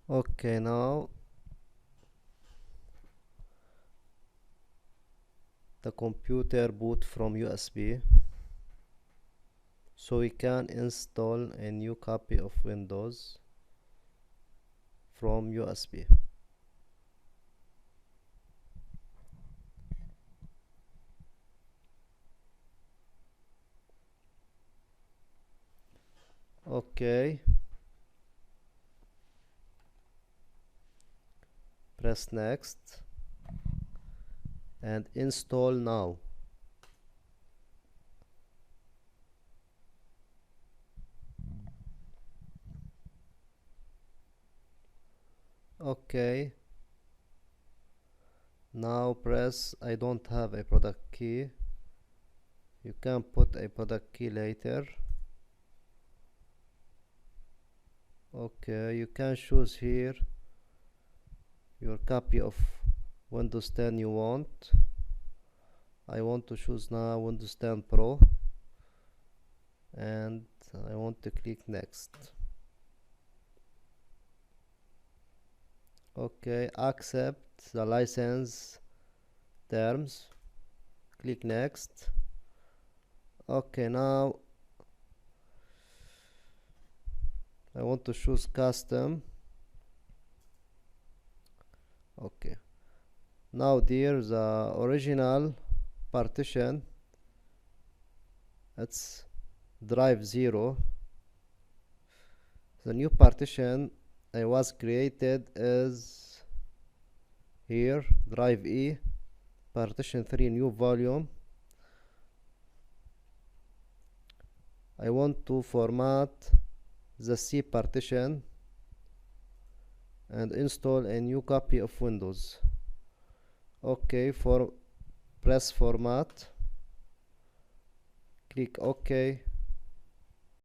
Okay, now the computer boot from USB, so we can install a new copy of Windows from USB. Okay, press next and install now. Okay, now press I don't have a product key. You can put a product key later. Okay, you can choose here your copy of Windows 10 you want. I want to choose now Windows 10 Pro, and I want to click next. Okay, accept the license terms, click next. Okay, now I want to choose custom. Okay, now there the original partition, it's drive 0. The new partition I was created is here, drive E, partition 3, new volume. I want to format the C partition and install a new copy of Windows. Okay, press format, click OK.